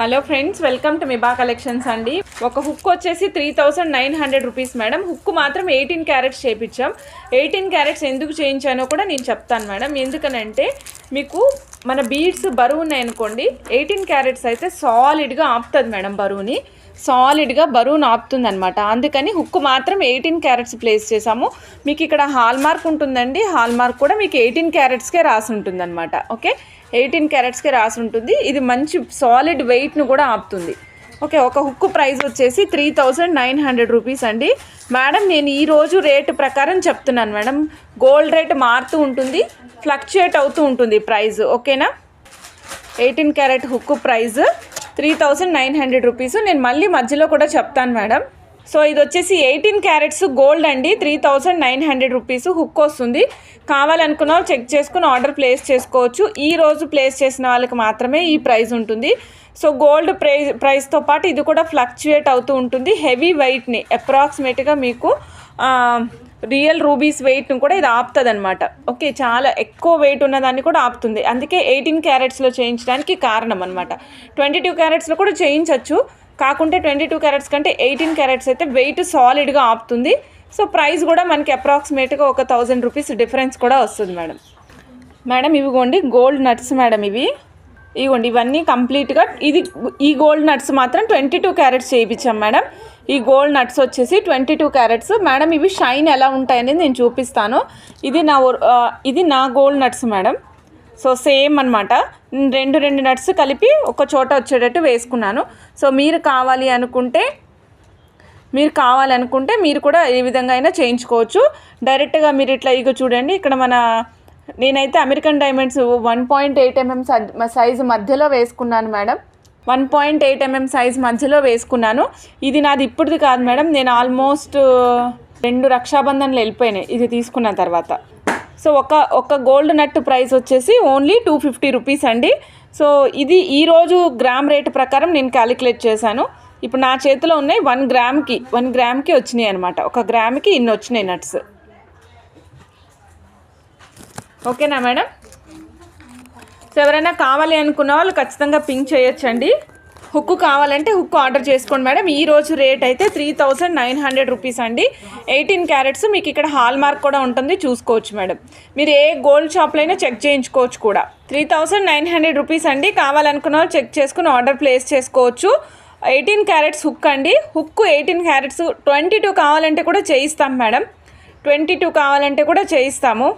Hello friends, welcome to Miba collections అండి. ఒక hook వచ్చేసి 3900 రూపీస్ మేడం. హుక్ మాత్రం 18 క్యారెట్స్ చేయించాం. 18 క్యారెట్స్ ఎందుకు చేయించానో కూడా నేను చెప్తాను మేడం. ఎందుకనంటే మీకు మన బీడ్స్ బరువు ఉన్నాయనుకోండి, 18 క్యారెట్స్ అయితే సాలిడ్గా ఆపుతుంది మేడం. సాలిడ్గా బరువును ఆపుతుంది అనమాట. అందుకని హుక్ మాత్రం 18 క్యారెట్స్ ప్లేస్ చేసాము. మీకు ఇక్కడ హాల్ మార్క్ ఉంటుందండి. హాల్ మార్క్ కూడా మీకు 18 క్యారెట్స్కే రాసి ఉంటుంది అనమాట. ఓకే, 18 క్యారెట్స్కే రాసి ఉంటుంది. ఇది మంచి సాలిడ్ వెయిట్ను కూడా ఆపుతుంది. ఓకే, ఒక హుక్ ప్రైస్ వచ్చేసి 3900 రూపీస్ అండి మేడం. నేను ఈరోజు రేటు ప్రకారం చెప్తున్నాను మేడం. గోల్డ్ రేట్ మారుతూ ఉంటుంది, ఫ్లక్చుయేట్ అవుతూ ఉంటుంది ప్రైస్. ఓకేనా, 18 క్యారెట్ హుక్ ప్రైస్ 3900 రూపీస్. నేను మళ్ళీ మధ్యలో కూడా చెప్తాను మేడం. సో ఇది వచ్చేసి 18 క్యారెట్స్ గోల్డ్ అండి. 3900 రూపీస్ హుక్ వస్తుంది. కావాలనుకున్న వాళ్ళు చెక్ చేసుకుని ఆర్డర్ ప్లేస్ చేసుకోవచ్చు. ఈ రోజు ప్లేస్ చేసిన వాళ్ళకి మాత్రమే ఈ ప్రైస్ ఉంటుంది. సో గోల్డ్ ప్రైస్తో పాటు ఇది కూడా ఫ్లక్చుయేట్ అవుతూ ఉంటుంది. హెవీ వెయిట్ని అప్రాక్సిమేట్గా మీకు రియల్ రూబీస్ వెయిట్ను కూడా ఇది ఆపుతుంది అనమాట. ఓకే, చాలా ఎక్కువ వెయిట్ ఉన్నదాన్ని కూడా ఆపుతుంది. అందుకే 18 క్యారెట్స్లో చేయించడానికి కారణం అనమాట. 22 క్యారెట్స్లో కూడా చేయించవచ్చు, కాకుంటే 22 క్యారెట్స్ కంటే 18 క్యారెట్స్ అయితే వెయిట్ సాలిడ్గా ఆపుతుంది. సో ప్రైస్ కూడా మనకి అప్రాక్సిమేట్గా ఒక 1000 రూపీస్ డిఫరెన్స్ కూడా వస్తుంది మేడం. ఇవిగోండి గోల్డ్ నట్స్ మేడం. ఇవ్వండి ఇవన్నీ కంప్లీట్గా ఈ గోల్డ్ నట్స్ మాత్రం 22 క్యారెట్స్ చేయించాం మేడం. ఈ గోల్డ్ నట్స్ వచ్చేసి 22 క్యారెట్స్ మేడం. ఇవి షైన్ ఎలా ఉంటాయనేది నేను చూపిస్తాను. ఇది నా gold nuts madam. So same అనమాట. రెండు నట్స్ కలిపి ఒక చోట వచ్చేటట్టు వేసుకున్నాను. సో మీరు కావాలనుకుంటే మీరు కూడా ఏ విధంగా అయినా చేయించుకోవచ్చు. డైరెక్ట్గా మీరు ఇట్లా ఇక చూడండి, ఇక్కడ నేనైతే అమెరికన్ డైమండ్స్ 1.8 mm సైజు మధ్యలో వేసుకున్నాను మేడం. 1.8 mm సైజు మధ్యలో వేసుకున్నాను. ఇది నాది ఇప్పుడుది కాదు మేడం. నేను ఆల్మోస్ట్ 2 రక్షాబంధన్లు వెళ్ళిపోయినాయి ఇది తీసుకున్న తర్వాత. సో ఒక గోల్డ్ నట్ ప్రైస్ వచ్చేసి ఓన్లీ 250 రూపీస్ అండి. సో ఇది ఈరోజు గ్రామ్ రేటు ప్రకారం నేను క్యాలిక్యులేట్ చేశాను. ఇప్పుడు నా చేతిలో ఉన్నాయి 1 గ్రామ్కి వచ్చినాయి అనమాట. 1 గ్రామ్కి ఇన్ని వచ్చినాయి నట్స్. ఓకేనా మేడం. సో ఎవరైనా కావాలి అనుకున్న వాళ్ళు ఖచ్చితంగా పింక్ చేయొచ్చండి. హుక్ కావాలంటే హుక్ ఆర్డర్ చేసుకోండి మేడం. ఈరోజు రేట్ అయితే 3900 రూపీస్ అండి. 18 క్యారెట్స్. మీకు ఇక్కడ హాల్ మార్క్ కూడా ఉంటుంది, చూసుకోవచ్చు మేడం. మీరు ఏ గోల్డ్ షాప్లో అయినా చెక్ చేయించుకోవచ్చు కూడా. 3900 రూపీస్ అండి. కావాలనుకున్న వాళ్ళు చెక్ చేసుకుని ఆర్డర్ ప్లేస్ చేసుకోవచ్చు. 18 క్యారెట్స్ హుక్ అండి. Hook 18 carats. 22 కావాలంటే కూడా చేయిస్తాం మేడం. 22 కావాలంటే కూడా చేయిస్తాము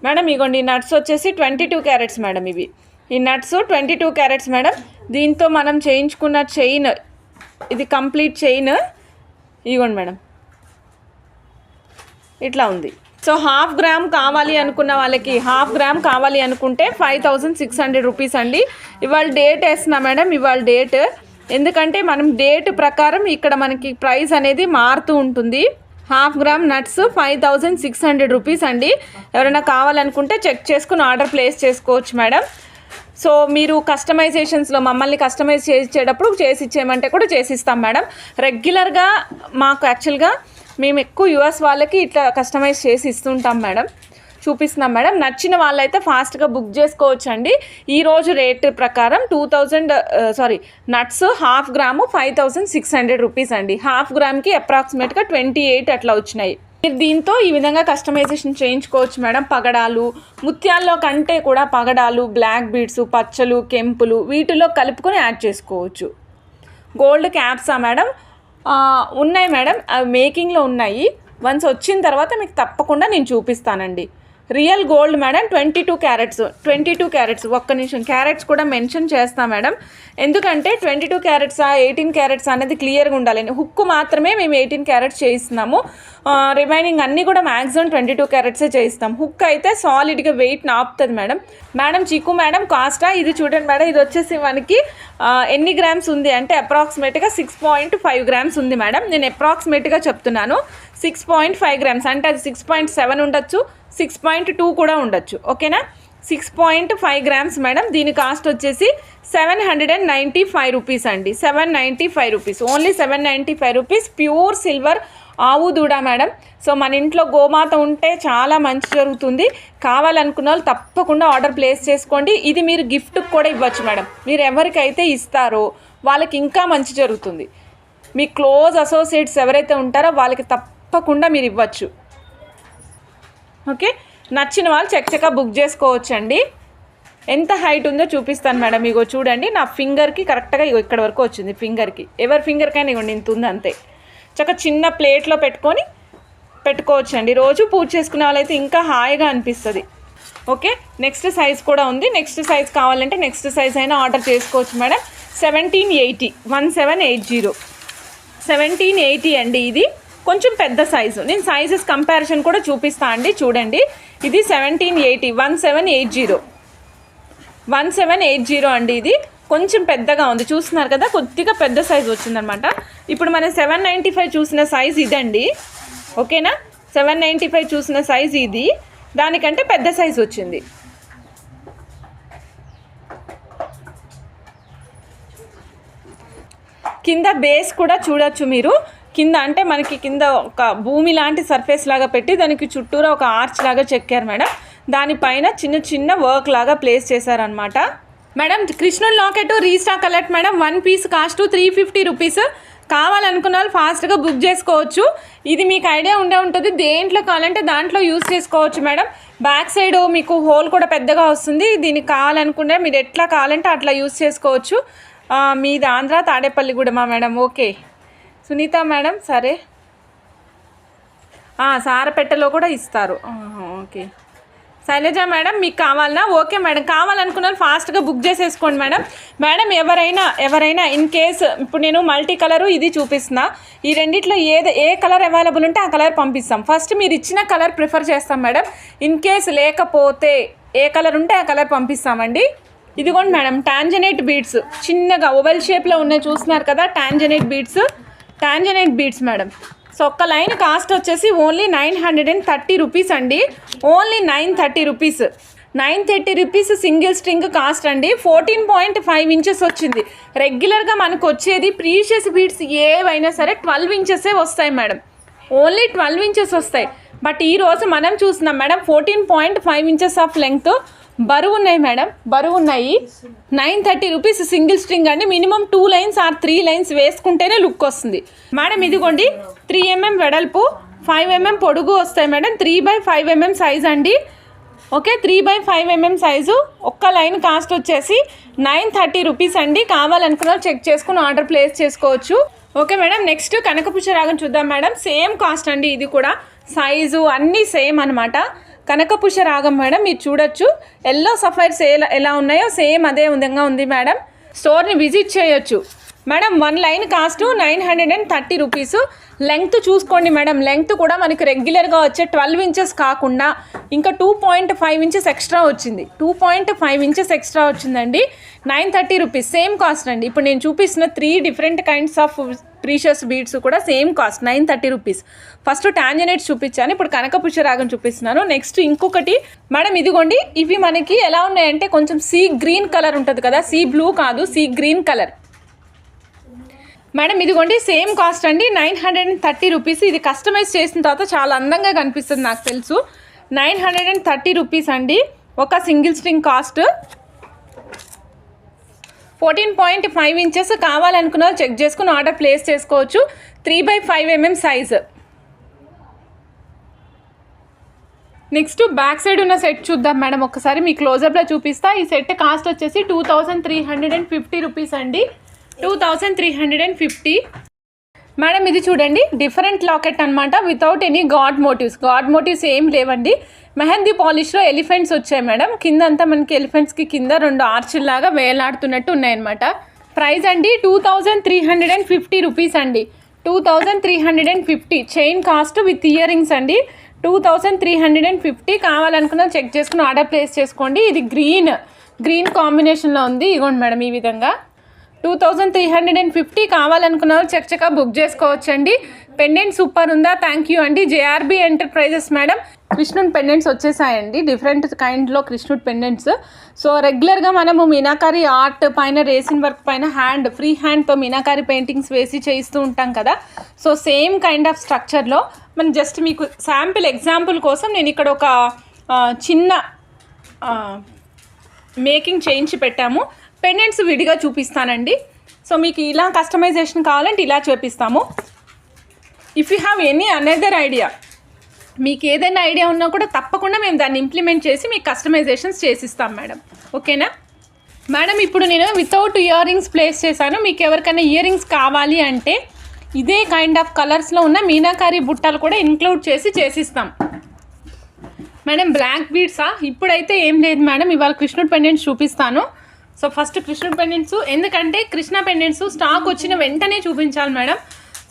మేడం. ఇగోండి ఈ నట్స్ వచ్చేసి 22 క్యారెట్స్ మేడం. ఈ నట్స్ 22 క్యారెట్స్ మేడం. దీంతో మనం చేయించుకున్న చైన్, ఇది కంప్లీట్ చైన్. ఇగోండి మేడం, ఇట్లా ఉంది. సో హాఫ్ గ్రామ్ కావాలి అనుకున్న వాళ్ళకి, హాఫ్ గ్రామ్ కావాలి అనుకుంటే 5600 రూపీస్ అండి. ఇవాళ డేట్ వేస్తున్నా మేడం, ఇవాళ డేట్. ఎందుకంటే మనం డేట్ ప్రకారం ఇక్కడ మనకి ప్రైస్ అనేది మారుతూ ఉంటుంది. హాఫ్ గ్రామ్ నట్స్ 5600 రూపీస్ అండి. ఎవరైనా కావాలనుకుంటే చెక్ చేసుకుని ఆర్డర్ ప్లేస్ చేసుకోవచ్చు మేడం. సో మీరు కస్టమైజేషన్స్లో మమ్మల్ని కస్టమైజ్ చేసేటప్పుడు చేసి ఇచ్చేయమంటే కూడా చేసిస్తాం మేడం. రెగ్యులర్గా మాకు యాక్చువల్గా మేము ఎక్కువ యూఎస్ వాళ్ళకి ఇట్లా కస్టమైజ్ చేసి ఇస్తుంటాం మేడం, చూపిస్తున్నాం మేడం. నచ్చిన వాళ్ళైతే ఫాస్ట్గా బుక్ చేసుకోవచ్చు అండి. ఈరోజు రేట్ ప్రకారం నట్స్ హాఫ్ గ్రాము 5600 రూపీస్ అండి. హాఫ్ గ్రామ్కి అప్రాక్సిమేట్గా 28 అట్లా వచ్చినాయి. మీరు దీంతో ఈ విధంగా కస్టమైజేషన్ చేయించుకోవచ్చు మేడం. పగడాలు, ముత్యాల్లో కంటే కూడా పగడాలు, బ్లాక్ బీడ్స్, పచ్చలు, కెంపులు వీటిలో కలుపుకొని యాడ్ చేసుకోవచ్చు. Gold క్యాప్సా madam? ఉన్నాయి మేడం, అవి మేకింగ్లో ఉన్నాయి. వన్స్ వచ్చిన తర్వాత మీకు తప్పకుండా నేను చూపిస్తానండి. Real gold madam, 22 carats. ఒక్క నిమిషం, క్యారెట్స్ కూడా మెన్షన్ చేస్తా మేడం, ఎందుకంటే 22 క్యారెట్సా 18 క్యారెట్స్ అనేది క్లియర్గా ఉండాలని. హుక్కు మాత్రమే మేము 18 క్యారెట్స్ చేయిస్తున్నాము, రిమైనింగ్ అన్నీ కూడా మ్యాక్సిమం 22 క్యారెట్సే చేయిస్తాం. హుక్ అయితే సాలిడ్గా వెయిట్ ఆపుతుంది మేడం. చీకు మేడం కాస్టా ఇది చూడండి మేడం, ఇది వచ్చేసి మనకి ఎన్ని గ్రామ్స్ ఉంది అంటే అప్రాక్సిమేట్గా 6.5 గ్రామ్స్ ఉంది మేడం. నేను అప్రాక్సిమేట్గా చెప్తున్నాను, 6.5 గ్రామ్స్ అంటే అది 6.7 ఉండొచ్చు, 6.2 కూడా ఉండొచ్చు. ఓకేనా, 6.5 గ్రామ్స్ మేడం. దీని కాస్ట్ వచ్చేసి 795 రూపీస్ అండి. 795 rupees, only 795 rupees. Pure silver ఆవు దూడ మేడం. సో మన ఇంట్లో గోమాత ఉంటే చాలా మంచి జరుగుతుంది. కావాలనుకున్న వాళ్ళు తప్పకుండా ఆర్డర్ ప్లేస్ చేసుకోండి. ఇది మీరు గిఫ్ట్కి కూడా ఇవ్వచ్చు మేడం. మీరు ఎవరికైతే ఇస్తారో వాళ్ళకి ఇంకా మంచి జరుగుతుంది. మీ క్లోజ్ అసోసియేట్స్ ఎవరైతే ఉంటారో వాళ్ళకి తప్పకుండా మీరు ఇవ్వచ్చు. ఓకే, నచ్చిన వాళ్ళు చక్కగా బుక్ చేసుకోవచ్చండి. ఎంత హైట్ ఉందో చూపిస్తాను మేడం. ఇగో చూడండి, నా ఫింగర్కి కరెక్ట్గా ఇగో ఇక్కడ వరకు వచ్చింది. ఫింగర్కి, ఎవరి ఫింగర్కైనా ఇవ్వండి ఇంత ఉంది అంతే. చక్కగా చిన్న ప్లేట్లో పెట్టుకోవచ్చండి. రోజు పూజ చేసుకునే వాళ్ళైతే ఇంకా హాయిగా అనిపిస్తుంది. ఓకే, నెక్స్ట్ సైజ్ కూడా ఉంది. నెక్స్ట్ సైజ్ కావాలంటే నెక్స్ట్ సైజ్ అయినా ఆర్డర్ చేసుకోవచ్చు మేడం. 1780 1780 అండి. ఇది కొంచెం పెద్ద సైజు. నేను సైజెస్ కంపారిజన్ కూడా చూపిస్తా అండి. చూడండి, ఇది 1780 1780 అండి. ఇది కొంచెం పెద్దగా ఉంది, చూస్తున్నారు కదా, కొద్దిగా పెద్ద సైజు వచ్చిందనమాట. ఇప్పుడు మనం 795 చూసిన సైజ్ ఇదండి. ఓకేనా, 795 చూసిన సైజ్ ఇది, దానికంటే పెద్ద సైజు వచ్చింది. కింద బేస్ కూడా చూడొచ్చు మీరు. కింద అంటే మనకి కింద ఒక భూమి లాంటి సర్ఫేస్ లాగా పెట్టి దానికి చుట్టూరా ఒక ఆర్చ్ లాగా చెక్కారు మేడం. దానిపైన చిన్న చిన్న వర్క్ లాగా ప్లేస్ చేశారనమాట మేడం. కృష్ణుడు locket restock alert madam. 1 piece cost 350 rupees. కావాలనుకున్న వాళ్ళు ఫాస్ట్గా బుక్ చేసుకోవచ్చు. ఇది మీకు ఐడియా ఉంటుంది, దేంట్లో కావాలంటే దాంట్లో యూజ్ చేసుకోవచ్చు మేడం. బ్యాక్ సైడ్ మీకు హోల్ కూడా పెద్దగా వస్తుంది. దీనికి కావాలనుకుంటే మీరు ఎట్లా కావాలంటే అట్లా యూజ్ చేసుకోవచ్చు. మీది ఆంధ్ర తాడేపల్లిగూడెమా మేడం? ఓకే సునీత మేడం, సరే. సారపెట్టలో కూడా ఇస్తారు. ఓకే శైలజ మేడం, మీకు కావాలన్నా? ఓకే మేడం, కావాలనుకున్నారు ఫాస్ట్గా బుక్ చేసేసుకోండి మేడం. మేడం ఎవరైనా ఇన్ కేస్ ఇప్పుడు నేను మల్టీ కలరు ఇది చూపిస్తున్నా, ఈ రెండిట్లో ఏ కలర్ అవైలబుల్ ఉంటే ఆ కలర్ పంపిస్తాం. ఫస్ట్ మీరు ఇచ్చిన కలర్ ప్రిఫర్ చేస్తాం మేడం. ఇన్ కేస్ లేకపోతే ఏ కలర్ ఉంటే ఆ కలర్ పంపిస్తామండి. ఇదిగోండి మేడం, టాంజనైట్ బీడ్స్ చిన్నగా ఓవెల్ షేప్లో ఉన్నాయి, చూస్తున్నారు కదా, టాంజనైట్ బీడ్స్ మేడం. సో ఒక్క లైన్ కాస్ట్ వచ్చేసి ఓన్లీ 930 రూపీస్ అండి. Only 930 rupees single string cost అండి. 14.5 ఇంచెస్ వచ్చింది. రెగ్యులర్గా మనకు వచ్చేది ప్రీషియస్ బీడ్స్ ఏవైనా సరే 12 ఇంచెసే వస్తాయి మేడం. ఓన్లీ 12 ఇంచెస్ వస్తాయి. బట్ ఈరోజు మనం చూస్తున్నాం మేడం 14.5 ఇంచెస్ ఆఫ్ లెంగ్త్. బరువు ఉన్నాయి మేడం, 930 రూపీస్ సింగిల్ స్ట్రింగ్ అండి. మినిమం 2 లైన్స్ ఆర్ 3 లైన్స్ వేసుకుంటేనే లుక్ వస్తుంది మేడం. ఇదిగోండి 3 mm వెడల్పు, 5 mm పొడుగు వస్తాయి మేడం. 3/5 mm సైజ్ అండి. Okay, 3/5 mm size. ఒక్క లైన్ కాస్ట్ వచ్చేసి 930 రూపీస్ అండి. కావాలనుకున్న చెక్ చేసుకుని ఆర్డర్ ప్లేస్ చేసుకోవచ్చు. ఓకే మేడం, నెక్స్ట్ కనకపుష్య రాగం చూద్దాం మేడం. సేమ్ కాస్ట్ అండి. ఇది కూడా సైజు అన్నీ సేమ్ అనమాట. కనకపుష్య రాగం మేడం, మీరు చూడొచ్చు. ఎల్లో సఫైర్స్ ఎలా ఉన్నాయో సేమ్ అదే విధంగా ఉంది మేడం. స్టోర్ని విజిట్ చేయొచ్చు madam. 1 line cost 930 rupees. Length చూసుకోండి మేడం, లెంగ్త్ కూడా మనకి రెగ్యులర్గా వచ్చే 12 ఇంచెస్ కాకుండా ఇంకా 2.5 ఇంచెస్ ఎక్స్ట్రా వచ్చింది. 2.5 ఇంచెస్ ఎక్స్ట్రా వచ్చిందండి. 930 రూపీస్ సేమ్ కాస్ట్ అండి. ఇప్పుడు నేను చూపిస్తున్న 3 different kinds of precious beads కూడా same cost 930 rupees. First tanzanites చూపించాను, ఇప్పుడు కనకపుష్య రాగం చూపిస్తున్నాను. నెక్స్ట్ ఇంకొకటి మేడం, ఇదిగోండి. ఇవి మనకి ఎలా ఉన్నాయంటే కొంచెం సీ గ్రీన్ కలర్ ఉంటుంది కదా, సీ బ్లూ కాదు, సీ గ్రీన్ కలర్ మేడం. ఇదిగోండి సేమ్ కాస్ట్ అండి, 930 రూపీస్. ఇది కస్టమైజ్ చేసిన తర్వాత చాలా అందంగా కనిపిస్తుంది నాకు తెలుసు. 930 రూపీస్ అండి. ఒక సింగిల్ స్ట్రింగ్ కాస్ట్ 14.5 ఇంచెస్. కావాలనుకున్న చెక్ చేసుకుని ఆర్డర్ ప్లేస్ చేసుకోవచ్చు. 3/5 mm size. Next back side ఉన్న సెట్ చూద్దాం మేడం. ఒకసారి మీ క్లోజప్లో చూపిస్తా. ఈ సెట్ కాస్ట్ వచ్చేసి 2350 రూపీస్ అండి. 2350. మేడం ఇది చూడండి డిఫరెంట్ లాకెట్ అనమాట, వితౌట్ ఎనీ గాడ్ మోటివ్స్ ఏం లేవండి. మెహందీ పాలిష్లో ఎలిఫెంట్స్ వచ్చాయి మేడం. కింద అంతా మనకి ఎలిఫెంట్స్కి కింద 2 ఆర్చిల్లాగా వేలాడుతున్నట్టు ఉన్నాయన్నమాట. ప్రైస్ అండి 2350 రూపీస్ అండి. 2350 chain cost with ear rings అండి. 2350 కావాలనుకున్నా చెక్ చేసుకుని ఆర్డర్ ప్లేస్ చేసుకోండి. ఇది గ్రీన్ కాంబినేషన్లో ఉంది. ఇగోండి మేడం ఈ విధంగా 2350 కావాలనుకున్న వాళ్ళు చక్కగా బుక్ చేసుకోవచ్చండి. పెండెంట్ సూపర్ ఉందా? థ్యాంక్ యూ అండి. జేఆర్బి ఎంటర్ప్రైజెస్ మేడం. కృష్ణుడి పెండెంట్స్ వచ్చేసాయండి, డిఫరెంట్ కైండ్లో కృష్ణుడి పెండెంట్స్. సో రెగ్యులర్గా మనము మీనాకారి ఆర్ట్ పైన రేసిన్ వర్క్ పైన ఫ్రీ హ్యాండ్తో మీనాకారి పెయింటింగ్స్ వేసి చేయిస్తూ ఉంటాం కదా. సో సేమ్ కైండ్ ఆఫ్ స్ట్రక్చర్లో మనం జస్ట్ మీకు ఎగ్జాంపుల్ కోసం నేను ఇక్కడ ఒక చిన్న మేకింగ్ చేయించి పెట్టాము. పెండెంట్స్ విడిగా చూపిస్తానండి. సో మీకు ఇలా కస్టమైజేషన్ కావాలంటే ఇలా చూపిస్తాము. If you have any another idea, మీకు ఏదైనా ఐడియా ఉన్నా కూడా తప్పకుండా మేము దాన్ని ఇంప్లిమెంట్ చేసి మీకు కస్టమైజేషన్స్ చేసిస్తాం మేడం. ఓకేనా మేడం? ఇప్పుడు నేను వితౌట్ ఇయర్ రింగ్స్ ప్లేస్ చేశాను. మీకు ఎవరికైనా ఇయర్ రింగ్స్ కావాలి అంటే ఇదే కైండ్ ఆఫ్ కలర్స్లో ఉన్న మీనాకారి బుట్టలు కూడా ఇంక్లూడ్ చేసిస్తాం మేడం. బ్లాక్ బీడ్సా? ఇప్పుడైతే ఏం లేదు మేడం, ఇవాళ కృష్ణుడి పెండెంట్స్ చూపిస్తాను. సో ఫస్ట్ కృష్ణుడి పెండెంట్స్, ఎందుకంటే కృష్ణ పెండెంట్స్ స్టాక్ వచ్చిన వెంటనే చూపించాలి మేడం.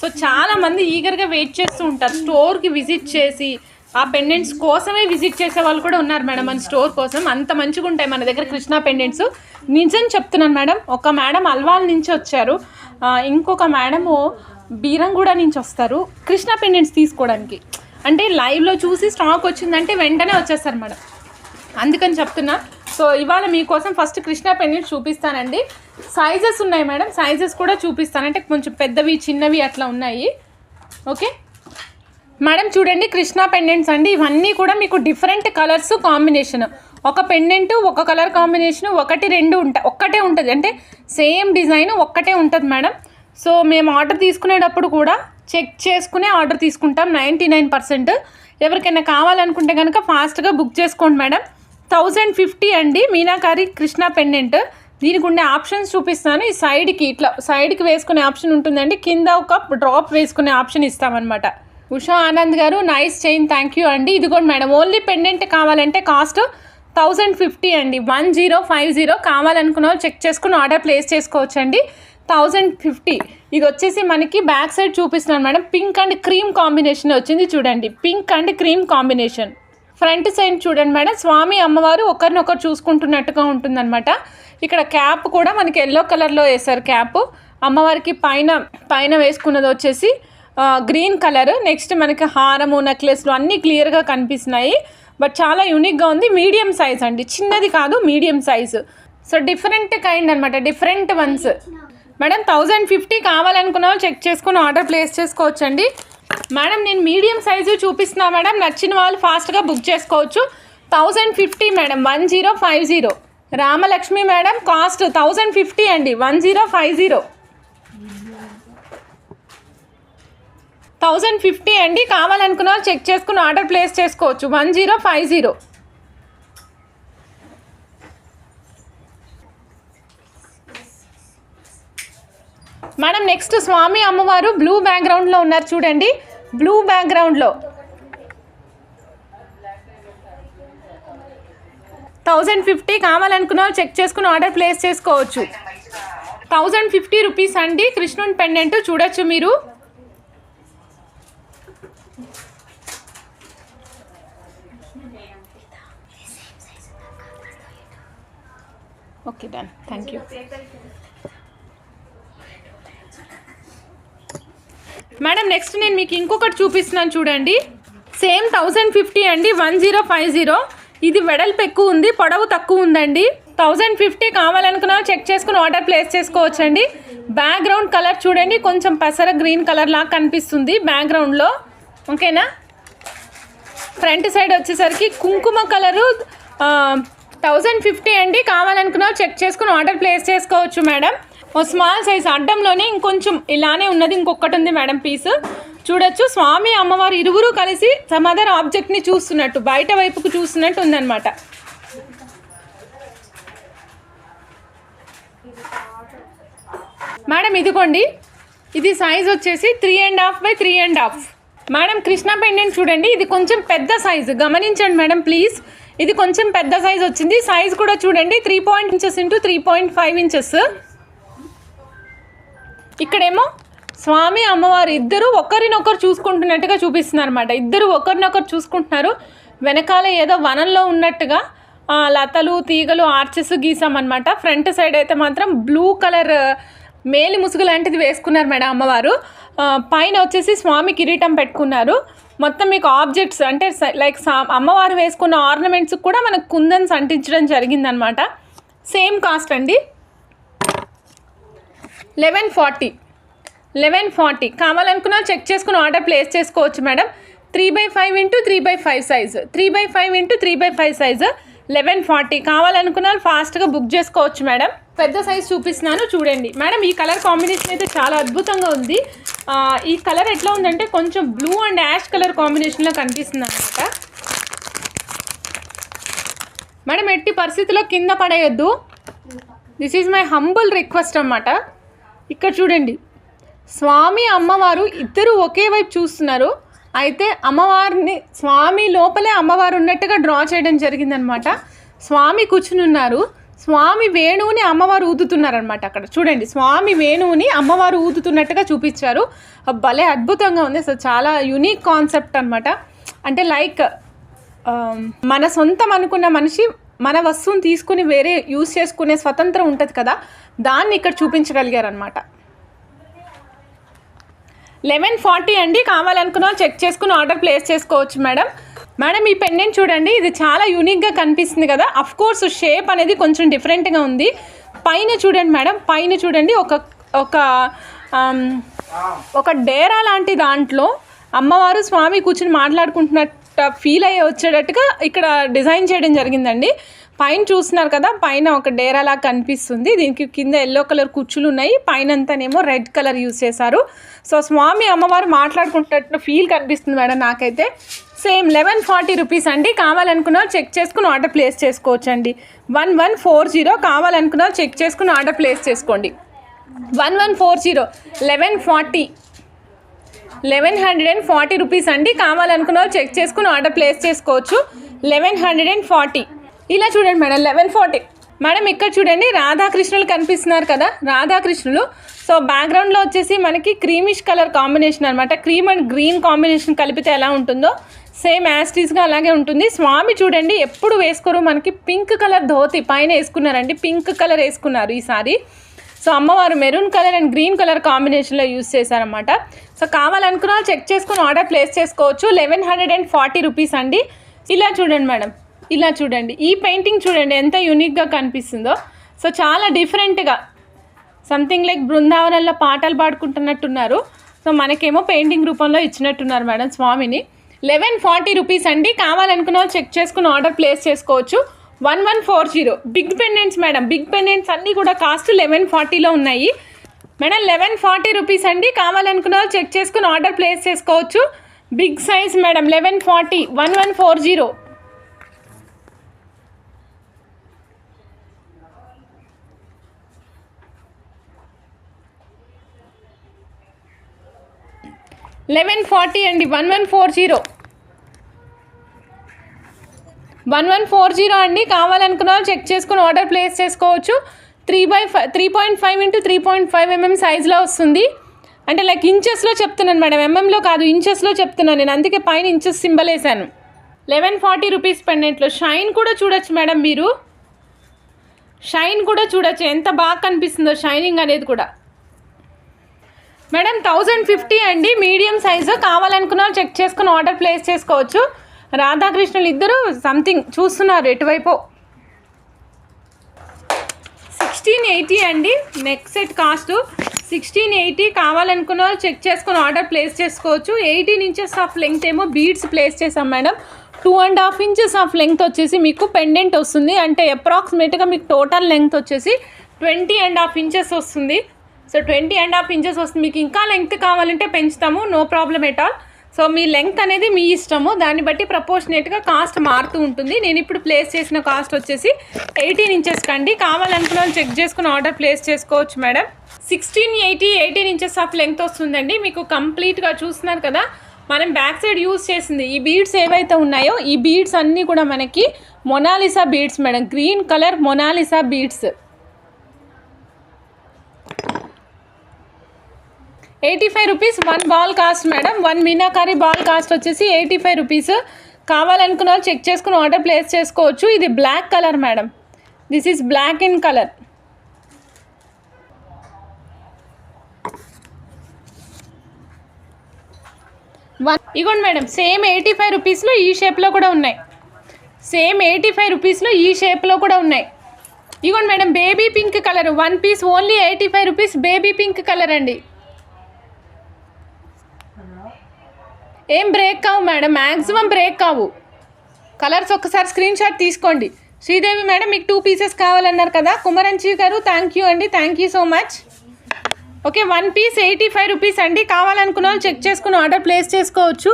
సో చాలామంది ఈగర్గా వెయిట్ చేస్తూ ఉంటారు, స్టోర్కి విజిట్ చేసి ఆ పెండెంట్స్ కోసమే విజిట్ చేసే వాళ్ళు కూడా ఉన్నారు మేడం. మన స్టోర్ కోసం అంత మంచిగా ఉంటాయి మన దగ్గర కృష్ణ పెండెంట్స్. నిజం చెప్తున్నాను మేడం. ఒక మేడం అల్వాల్ నుంచి వచ్చారు, ఇంకొక మేడము బీరంగూడ నుంచి వస్తారు కృష్ణ పెండెంట్స్ తీసుకోవడానికి. అంటే లైవ్లో చూసి స్టాక్ వచ్చిందంటే వెంటనే వచ్చేస్తారు మేడం, అందుకని చెప్తున్నా. సో ఇవాళ మీకోసం ఫస్ట్ కృష్ణ పెండెంట్స్ చూపిస్తానండి. సైజెస్ ఉన్నాయి మేడం, సైజెస్ కూడా చూపిస్తాను. అంటే కొంచెం పెద్దవి చిన్నవి అట్లా ఉన్నాయి. ఓకే మేడం, చూడండి కృష్ణ పెండెంట్స్ అండి. ఇవన్నీ కూడా మీకు డిఫరెంట్ కలర్స్ కాంబినేషన్. ఒక పెండెంట్ ఒక కలర్ కాంబినేషన్, 1 2 ఒక్కటే ఉంటుంది. అంటే సేమ్ డిజైన్ ఒక్కటే ఉంటుంది మేడం. సో మేము ఆర్డర్ తీసుకునేటప్పుడు కూడా చెక్ చేసుకునే ఆర్డర్ తీసుకుంటాం 99%. ఎవరికైనా కావాలనుకుంటే కనుక ఫాస్ట్గా బుక్ చేసుకోండి మేడం. 1050 అండి మీనాకారి కృష్ణ పెండెంట్. దీనికి ఉండే ఆప్షన్స్ చూపిస్తాను. ఈ సైడ్కి వేసుకునే ఆప్షన్ ఉంటుందండి, కింద ఒక డ్రాప్ వేసుకునే ఆప్షన్ ఇస్తామన్నమాట. ఉషా ఆనంద్ గారు నైస్ చైన్, థ్యాంక్ యూ అండి. ఇదిగోండి మేడం, ఓన్లీ పెండెంట్ కావాలంటే కాస్ట్ 1050 అండి. 1050 కావాలనుకున్న వాళ్ళు చెక్ చేసుకుని ఆర్డర్ ప్లేస్ చేసుకోవచ్చు అండి. 1050. ఇది వచ్చేసి మనకి బ్యాక్ సైడ్ చూపిస్తున్నాను madam. Pink and cream combination వచ్చింది చూడండి, pink and cream combination. Front side చూడండి మేడం, స్వామి అమ్మవారు ఒకరినొకరు చూసుకుంటున్నట్టుగా ఉంటుందన్నమాట. ఇక్కడ క్యాప్ కూడా మనకి ఎల్లో కలర్లో వేశారు క్యాప్. అమ్మవారికి పైన వేసుకున్నది వచ్చేసి గ్రీన్ కలర్. నెక్స్ట్ మనకి హారము నెక్లెస్లు అన్నీ క్లియర్గా కనిపిస్తున్నాయి. బట్ చాలా యూనిక్గా ఉంది. మీడియం సైజ్ అండి, చిన్నది కాదు, medium size. So different kind అనమాట, డిఫరెంట్ వన్స్ మేడం. 1050 కావాలనుకున్న వాళ్ళు చెక్ చేసుకుని ఆర్డర్ ప్లేస్ చేసుకోవచ్చండి మేడం. నేను మీడియం సైజు చూపిస్తున్నా మేడం, నచ్చిన వాళ్ళు ఫాస్ట్గా బుక్ చేసుకోవచ్చు. 1050 మేడం, 1050. రామలక్ష్మి మేడం కాస్ట్ 1050 అండి, 1050. 1050 అండి. కావాలనుకున్న వాళ్ళు చెక్ చేసుకుని ఆర్డర్ ప్లేస్ చేసుకోవచ్చు. 1050. మేడం నెక్స్ట్ స్వామి అమ్మవారు బ్లూ బ్యాక్గ్రౌండ్లో ఉన్నారు చూడండి, బ్లూ బ్యాక్గ్రౌండ్లో 1050 కావాలనుకున్న వాళ్ళు చెక్ చేసుకుని ఆర్డర్ ప్లేస్ చేసుకోవచ్చు. 1050 రూపీస్ అండి. కృష్ణుని పెండెంట్ చూడొచ్చు మీరు. Okay done, thank you madam. Next నేను మీకు ఇంకొకటి చూపిస్తున్నాను చూడండి, సేమ్ 1050 అండి, 1050. ఇది వెడల్పు ఎక్కువ ఉంది, పొడవు తక్కువ ఉందండి. 1050 కావాలనుకున్నా చెక్ చేసుకుని ఆర్డర్ ప్లేస్ చేసుకోవచ్చండి. బ్యాక్గ్రౌండ్ కలర్ చూడండి, కొంచెం పెసర గ్రీన్ కలర్ లాగా కనిపిస్తుంది బ్యాక్గ్రౌండ్లో. ఓకేనా? ఫ్రంట్ సైడ్ వచ్చేసరికి కుంకుమ కలరు 1050 అండి. కావాలనుకున్నా చెక్ చేసుకుని ఆర్డర్ ప్లేస్ చేసుకోవచ్చు మేడం. ఓ స్మాల్ సైజ్ అడ్డంలోనే ఇంకొంచెం ఇలానే ఉన్నది, ఇంకొకటి ఉంది మేడం పీస్ చూడొచ్చు. స్వామి అమ్మవారు ఇరువురు కలిసి సమ్ అదర్ ఆబ్జెక్ట్ని చూస్తున్నట్టు, బయట వైపుకు చూస్తున్నట్టు ఉందన్నమాట. మేడం ఇదిగోండి, ఇది సైజ్ వచ్చేసి 3.5 by 3.5. మేడం కృష్ణ పెండెంట్ చూడండి, ఇది కొంచెం పెద్ద సైజు, గమనించండి మేడం ప్లీజ్. ఇది కొంచెం పెద్ద సైజ్ వచ్చింది. సైజ్ కూడా చూడండి 3 ఇంచెస్ ఇంటూ 3.5 ఇంచెస్. ఇక్కడేమో స్వామి అమ్మవారు ఇద్దరు ఒకరినొకరు చూసుకుంటున్నట్టుగా చూపిస్తున్నారు అనమాట. ఇద్దరు ఒకరినొకరు చూసుకుంటున్నారు. వెనకాల ఏదో వనంలో ఉన్నట్టుగా లతలు తీగలు ఆర్చెస్ గీసామన్నమాట. ఫ్రంట్ సైడ్ అయితే మాత్రం బ్లూ కలర్ మేలి ముసుగు లాంటిది వేసుకున్నారు మేడం అమ్మవారు. పైన వచ్చేసి స్వామి కిరీటం పెట్టుకున్నారు. మొత్తం మీకు ఆబ్జెక్ట్స్ అంటే లైక్ అమ్మవారు వేసుకున్న ఆర్నమెంట్స్ కూడా మనకు కుందన్స్ అంటించడం జరిగిందనమాట. సేమ్ కాస్ట్ అండి 1140. కావాలనుకున్నా చెక్ చేసుకుని ఆర్డర్ ప్లేస్ చేసుకోవచ్చు madam. 3/5 into 3/5 size, 3/5 into 3/5 size 1140. కావాలనుకున్న ఫాస్ట్గా బుక్ చేసుకోవచ్చు మేడం. పెద్ద సైజ్ చూపిస్తున్నాను చూడండి మేడం. ఈ కలర్ కాంబినేషన్ అయితే చాలా అద్భుతంగా ఉంది. ఈ కలర్ ఎట్లా ఉందంటే కొంచెం బ్లూ అండ్ యాష్ కలర్ కాంబినేషన్లో కనిపిస్తుంది అనమాట మేడం. ఎట్టి పరిస్థితుల్లో కింద పడేయద్దు. This is my humble request అన్నమాట. ఇక్కడ చూడండి స్వామి అమ్మవారు ఇద్దరు ఒకే వైపు చూస్తున్నారు. అయితే అమ్మవారిని స్వామి లోపలే అమ్మవారు ఉన్నట్టుగా డ్రా చేయడం జరిగిందనమాట. స్వామి కూర్చుని ఉన్నారు. స్వామి వేణువుని అమ్మవారు ఊదుతున్నారనమాట. అక్కడ చూడండి స్వామి వేణువుని అమ్మవారు ఊదుతున్నట్టుగా చూపించారు. భలే అద్భుతంగా ఉంది. అసలు చాలా యూనిక్ కాన్సెప్ట్ అనమాట. అంటే లైక్ మన సొంతం అనుకున్న మనిషి మన వస్తువుని తీసుకుని వేరే యూజ్ చేసుకునే స్వతంత్రం ఉంటుంది కదా, దాన్ని ఇక్కడ చూపించగలిగారనమాట. 1140 అండి. కావాలనుకున్నా చెక్ చేసుకుని ఆర్డర్ ప్లేస్ చేసుకోవచ్చు మేడం. మేడం ఈ పెండెంట్ చూడండి, ఇది చాలా యూనిక్గా కనిపిస్తుంది కదా. అఫ్ కోర్స్ షేప్ అనేది కొంచెం డిఫరెంట్గా ఉంది. పైన చూడండి మేడం, పైన చూడండి ఒక డేరా లాంటి దాంట్లో అమ్మవారు స్వామి కూర్చుని మాట్లాడుకుంటున్నట్టు ఫీల్ అయ్యి వచ్చేటట్టుగా ఇక్కడ డిజైన్ చేయడం జరిగిందండి. పైన చూస్తున్నారు కదా, పైన ఒక డేరాలా కనిపిస్తుంది. దీనికి కింద ఎల్లో కలర్ కుచ్చులు ఉన్నాయి, పైన అంతానేమో రెడ్ కలర్ యూజ్ చేశారు. సో స్వామి అమ్మవారు మాట్లాడుకుంటున్నట్టు ఫీల్ కనిపిస్తుంది మేడం నాకైతే. సేమ్ 1140 రూపీస్ అండి. కావాలనుకున్నా చెక్ చేసుకుని ఆర్డర్ ప్లేస్ చేసుకోవచ్చు అండి. 1140. కావాలనుకున్నా చెక్ చేసుకుని ఆర్డర్ ప్లేస్ చేసుకోండి. 1140 1140 రూపీస్ అండి. కావాలనుకున్నా చెక్ చేసుకుని ఆర్డర్ ప్లేస్ చేసుకోవచ్చు. 1140. ఇలా చూడండి మేడం 1140. మేడం ఇక్కడ చూడండి రాధాకృష్ణులు కనిపిస్తున్నారు కదా, రాధాకృష్ణులు. సో బ్యాక్గ్రౌండ్లో వచ్చేసి మనకి క్రీమిష్ కలర్ కాంబినేషన్ అనమాట. క్రీమ్ అండ్ గ్రీన్ కాంబినేషన్ కలిపితే ఎలా ఉంటుందో సేమ్ యాస్టీస్గా అలాగే ఉంటుంది. స్వామి చూడండి ఎప్పుడు వేసుకోరు, మనకి పింక్ కలర్ ధోతి పైన వేసుకున్నారండి. పింక్ కలర్ వేసుకున్నారు ఈసారి. సో అమ్మవారు maroon colour and green colour కాంబినేషన్లో యూస్ చేశారనమాట. సో కావాలనుకున్నా చెక్ చేసుకుని ఆర్డర్ ప్లేస్ చేసుకోవచ్చు. 1140 రూపీస్ అండి. ఇలా చూడండి మేడం, ఇలా చూడండి. ఈ పెయింటింగ్ చూడండి ఎంత యూనిక్గా కనిపిస్తుందో. సో చాలా డిఫరెంట్గా సంథింగ్ లైక్ బృందావనంలో పాటలు పాడుకుంటున్నట్టున్నారు. సో మనకేమో పెయింటింగ్ రూపంలో ఇచ్చినట్టున్నారు మేడం స్వామిని. 1140 రూపీస్ అండి. కావాలనుకున్న చెక్ చేసుకుని ఆర్డర్ ప్లేస్ చేసుకోవచ్చు. 1140. Big pendants madam, big pendants అన్నీ కూడా కాస్ట్ 1140లో ఉన్నాయి మేడం. 1140 రూపీస్ అండి. కావాలనుకున్న చెక్ చేసుకుని ఆర్డర్ ప్లేస్ చేసుకోవచ్చు. Big size madam 1140. 1140. అండి. 1140 అండి. కావాలనుకున్న చెక్ చేసుకుని ఆర్డర్ ప్లేస్ చేసుకోవచ్చు. 3.5 ఇంటూ 3.5 mm సైజులో వస్తుంది. అంటే లైక్ ఇంచెస్లో చెప్తున్నాను మేడం, ఎంఎంలో కాదు, ఇంచెస్లో చెప్తున్నాను నేను, అందుకే పైన ఇంచెస్ సింబల్ వేసాను. 1140 రూపీస్ పెండెంట్లో షైన్ కూడా చూడొచ్చు మేడం. మీరు షైన్ కూడా చూడొచ్చు, ఎంత బాగా కనిపిస్తుందో షైనింగ్ అనేది కూడా. మేడం 1050 అండి. Medium size. కావాలనుకున్నా చెక్ చేసుకుని ఆర్డర్ ప్లేస్ చేసుకోవచ్చు. రాధాకృష్ణులు ఇద్దరు సంథింగ్ చూస్తున్నారు ఎటువైపు. 1680 అండి. Neck set cost 1680. కావాలనుకున్న చెక్ చేసుకుని ఆర్డర్ ప్లేస్ చేసుకోవచ్చు. 18 ఇంచెస్ ఆఫ్ లెంగ్త్ ఏమో బీడ్స్ ప్లేస్ చేసాం మేడం. 2.5 ఇంచెస్ ఆఫ్ లెంగ్త్ వచ్చేసి మీకు పెండెంట్ వస్తుంది. అంటే అప్రాక్సిమేట్గా మీకు టోటల్ లెంగ్త్ వచ్చేసి 20.5 ఇంచెస్ వస్తుంది. సో 20.5 ఇంచెస్ వస్తుంది. మీకు ఇంకా లెంగ్త్ కావాలంటే పెంచుతాము, no problem at all. So మీ లెంగ్త్ అనేది మీ ఇష్టము, దాన్ని బట్టి ప్రపోర్షనేట్గా కాస్ట్ మారుతూ ఉంటుంది. నేను ఇప్పుడు ప్లేస్ చేసిన కాస్ట్ వచ్చేసి 18 ఇంచెస్ కండి. కావాలనుకున్న వాళ్ళు చెక్ చేసుకుని ఆర్డర్ ప్లేస్ చేసుకోవచ్చు మేడం. 1680 18 ఇంచెస్ ఆఫ్ లెంగ్త్ వస్తుందండి. మీకు కంప్లీట్గా చూస్తున్నారు కదా, మనం బ్యాక్ సైడ్ యూజ్ చేసింది ఈ బీడ్స్ ఏవైతే ఉన్నాయో ఈ బీడ్స్ అన్నీ కూడా మనకి Mona Lisa beads madam, green colour Mona Lisa beads. 85 rupees 1 ball cost madam. 1 meenakari ball cost వచ్చేసి 85 రూపీస్. కావాలనుకున్న వాళ్ళు చెక్ చేసుకుని ఆర్డర్ ప్లేస్ చేసుకోవచ్చు. ఇది black colour madam, this is black in colour. ఇగోండి మేడం, సేమ్ 85 రూపీస్లో ఈ షేప్లో కూడా ఉన్నాయి. సేమ్ 85 రూపీస్లో ఈ షేప్లో కూడా ఉన్నాయి. ఇగోండి madam, baby pink colour 1 piece only 85 rupees. Baby pink colour అండి. ఏం బ్రేక్ కావు మేడం, మ్యాక్సిమం బ్రేక్ కావు. కలర్స్ ఒక్కసారి స్క్రీన్ షాట్ తీసుకోండి. శ్రీదేవి మేడం మీకు 2 పీసెస్ కావాలన్నారు కదా, కుమరంజీ గారు థ్యాంక్ యూ అండి, thank you so much. Okay, 1 piece 85 rupees అండి. కావాలనుకున్న వాళ్ళు చెక్ చేసుకుని ఆర్డర్ ప్లేస్ చేసుకోవచ్చు.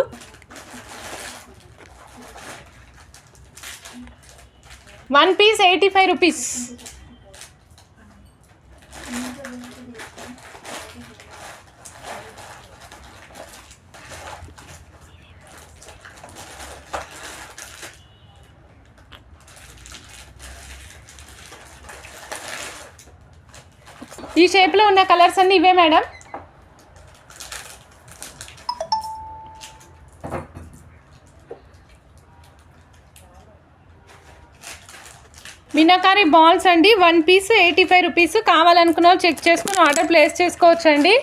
One piece 85 rupees. ఈ షేప్లో ఉన్న కలర్స్ అన్నీ ఇవే మేడం. మీనాకారి బాల్స్ అండి, 1 పీస్ 85 రూపీస్. కావాలనుకున్న వాళ్ళు చెక్ చేసుకుని ఆర్డర్ ప్లేస్ చేసుకోవచ్చు అండి.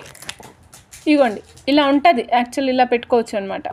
ఇగోండి ఇలా ఉంటుంది, యాక్చువల్లీ ఇలా పెట్టుకోవచ్చు అనమాట.